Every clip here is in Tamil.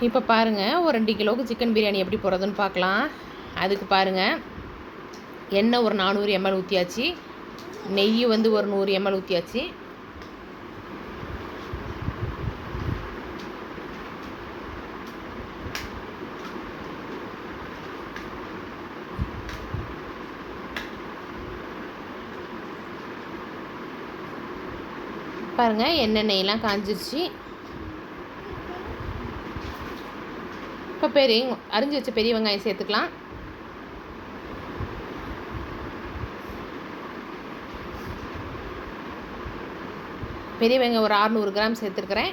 இப்போ பாருங்கள், ஒரு 2 கிலோவுக்கு சிக்கன் பிரியாணி எப்படி போடுறதுன்னு பார்க்கலாம். அதுக்கு பாருங்கள், எண்ணெய் ஒரு 400 ml ஊற்றியாச்சு. நெய் வந்து ஒரு 100 ml ஊற்றியாச்சு. பாருங்கள், எண்ணெய் நெய்லாம் காஞ்சிருச்சு. இப்போ அரிஞ்சு வச்ச பெரிய வெங்காயம் சேர்த்துக்கலாம். பெரிய வெங்காயம் ஒரு 600 கிராம் சேர்த்துருக்குறேன்.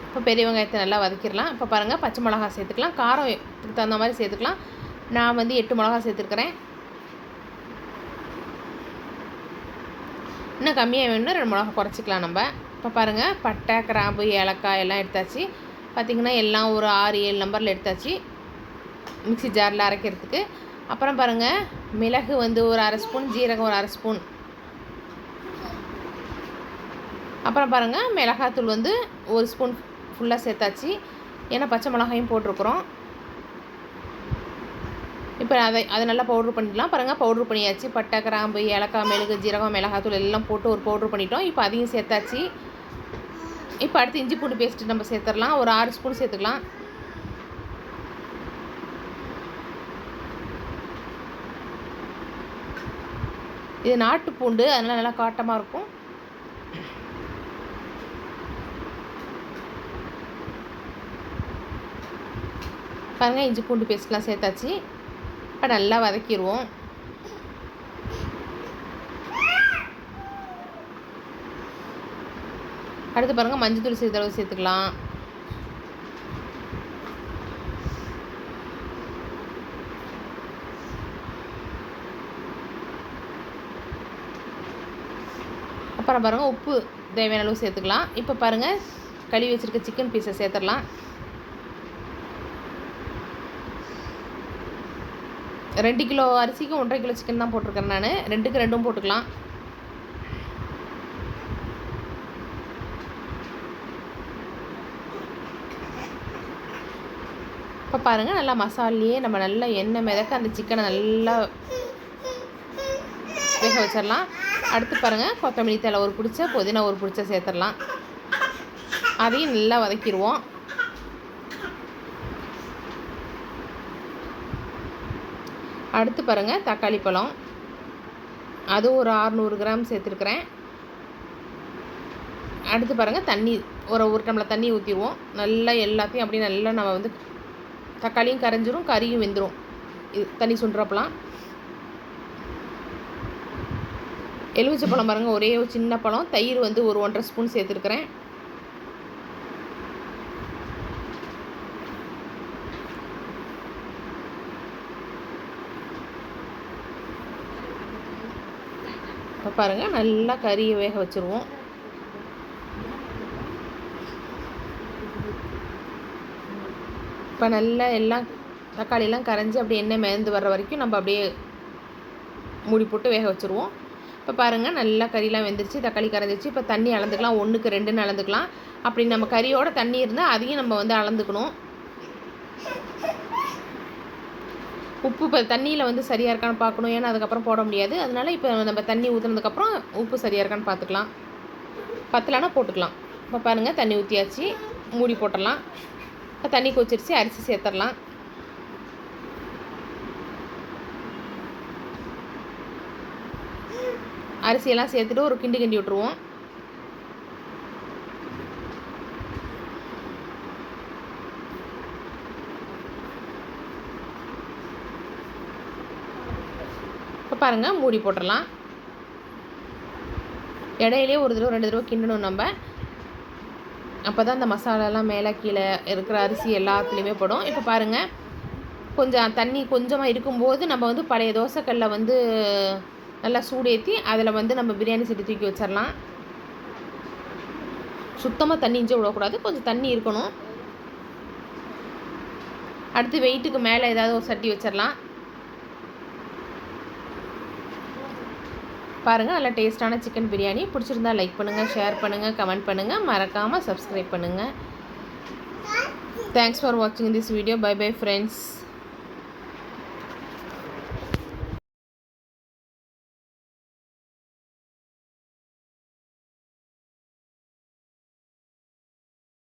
இப்போ பெரிய வெங்காயத்தை நல்லா வதக்கிடலாம். இப்போ பாருங்கள், பச்சை மிளகா சேர்த்துக்கலாம். காரத்துக்கு தகுந்த மாதிரி சேர்த்துக்கலாம். நான் வந்து 8 மிளகா சேர்த்துருக்குறேன். இன்னும் கம்மியாக வேணும்னா 2 மிளகா குறைச்சிக்கலாம் நம்ம. இப்போ பாருங்கள், பட்டை, கிராம்பு, ஏலக்காய் எல்லாம் எடுத்தாச்சு. பார்த்திங்கன்னா எல்லாம் ஒரு 6-7 நம்பரில் எடுத்தாச்சு மிக்ஸி ஜாரில் அரைக்கிறதுக்கு. அப்புறம் பாருங்கள், மிளகு வந்து ஒரு 1/2 ஸ்பூன், ஜீரகம் ஒரு 1/2 ஸ்பூன். அப்புறம் பாருங்கள், மிளகாத்தூள் வந்து 1 ஸ்பூன் ஃபுல்லாக சேர்த்தாச்சு. ஏன்னா பச்சை மிளகாயும் போட்டிருக்குறோம். இப்போ அதை நல்லா பவுட்ரு பண்ணிக்கலாம். பாருங்கள், பவுட்ரு பண்ணியாச்சு. பட்டை, கிராம்பு, ஏலக்காய், மிளகு, ஜீரகம், மிளகாத்தூள் எல்லாம் போட்டு ஒரு பவுட்ரு பண்ணிட்டோம். இப்போ அதையும் சேர்த்தாச்சு. இப்போ அடுத்து இஞ்சி பூண்டு பேஸ்ட்டு நம்ம சேர்த்துடலாம். ஒரு 6 ஸ்பூன் சேர்த்துக்கலாம். இது நாட்டு பூண்டு, அதனால் நல்லா காட்டமாக இருக்கும். பாருங்கள், இஞ்சி பூண்டு பேஸ்ட்லாம் சேர்த்தாச்சு. இப்போ நல்லா வதக்கிடுவோம். அடுத்து பாருங்கள், மஞ்சள் சிறிதளவு சேர்த்துக்கலாம். அப்புறம் பாருங்கள், உப்பு தேவையான அளவு சேர்த்துக்கலாம். இப்போ பாருங்கள், கழுவி வச்சுருக்க சிக்கன் பீஸை சேர்த்துடலாம். 2 கிலோ அரிசிக்கு 1.5 கிலோ சிக்கன் தான் போட்டிருக்கேன் நான். 2க்கு 2ம் போட்டுக்கலாம். இப்போ பாருங்கள், நல்லா மசாலையே நம்ம நல்லா எண்ணெய் மிதக்க அந்த சிக்கனை நல்லா வேக வச்சிடலாம். அடுத்து பாருங்கள், கொத்தமல்லி தழை ஒரு பிடிச்ச, புதினா ஒரு பிடிச்ச சேர்த்துடலாம். அதையும் நல்லா வதக்கிடுவோம். அடுத்து பாருங்கள், தக்காளி பழம் அது ஒரு 600 கிராம் சேர்த்துருக்குறேன். அடுத்து பாருங்கள், தண்ணி ஒரு டம்ளர் தண்ணி ஊற்றிடுவோம். நல்லா எல்லாத்தையும் அப்படியே நல்லா நம்ம வந்து தக்காளியும் கரைஞ்சிரும், கறியும் வெந்துடும். இது தண்ணி சுண்டுறப்பலாம். எலுமிச்சை பழம் பாருங்கள், ஒரே ஒரு சின்ன பழம். தயிர் வந்து ஒரு 1.5 ஸ்பூன் சேர்த்துருக்குறேன். இப்போ பாருங்கள், நல்லா கறியை வேக வச்சுருவோம். இப்போ நல்லா எல்லாம் தக்காளியெல்லாம் கரைஞ்சி அப்படியே எண்ணெய் மிதந்து வர்ற வரைக்கும் நம்ம அப்படியே மூடி போட்டு வேக வச்சுருவோம். இப்போ பாருங்கள், நல்லா கறியெலாம் வெந்துருச்சு, தக்காளி கரைஞ்சிருச்சு. இப்போ தண்ணி அளந்துக்கலாம். 1க்கு 2ன்னு அளந்துக்கலாம். அப்படி நம்ம கறியோட தண்ணி இருந்தால் அதையும் நம்ம வந்து அளந்துக்கணும். உப்பு இப்போ தண்ணியில் வந்து சரியாக இருக்கான்னு பார்க்கணும். ஏன்னா அதுக்கப்புறம் போட முடியாது. அதனால் இப்போ நம்ம தண்ணி ஊற்றுனதுக்கப்புறம் உப்பு சரியாக இருக்கான்னு பார்த்துக்கலாம். பத்தலைன்னா போட்டுக்கலாம். இப்போ பாருங்கள், தண்ணி ஊற்றியாச்சு, மூடி போட்டுடலாம். இப்போ தண்ணி கொதிச்சிருச்சு, அரிசி சேர்த்துடலாம். அரிசியெல்லாம் சேர்த்துட்டு ஒரு கிண்டி விட்டுருவோம். இப்போ பாருங்கள், மூடி போட்டுடலாம். இடையிலே ஒரு தடவை 2 தடவை கிண்டணும் நம்ம. அப்போ தான் அந்த மசாலாலாம் மேலே கீழே இருக்கிற அரிசி எல்லாத்துலேயுமே படும். இப்போ பாருங்கள், கொஞ்சம் தண்ணி கொஞ்சமாக இருக்கும்போது நம்ம வந்து பழைய தோசைக்கல்லை வந்து நல்லா சூடேற்றி அதில் வந்து நம்ம பிரியாணி சட்டி தூக்கி வச்சிடலாம். சுத்தமாக தண்ணி இஞ்சி விடக்கூடாது, கொஞ்சம் தண்ணி இருக்கணும். அடுத்து வெயிட்டுக்கு மேலே ஏதாவது ஒரு சட்டி வச்சிடலாம். பாருங்கள், நல்லா டேஸ்ட்டான சிக்கன் பிரியாணி. பிடிச்சிருந்தா லைக் பண்ணுங்கள், ஷேர் பண்ணுங்கள், கமெண்ட் பண்ணுங்கள், மறக்காமல் சப்ஸ்கிரைப் பண்ணுங்கள். தேங்க்ஸ் ஃபார் வாட்சிங் this video. Bye bye friends.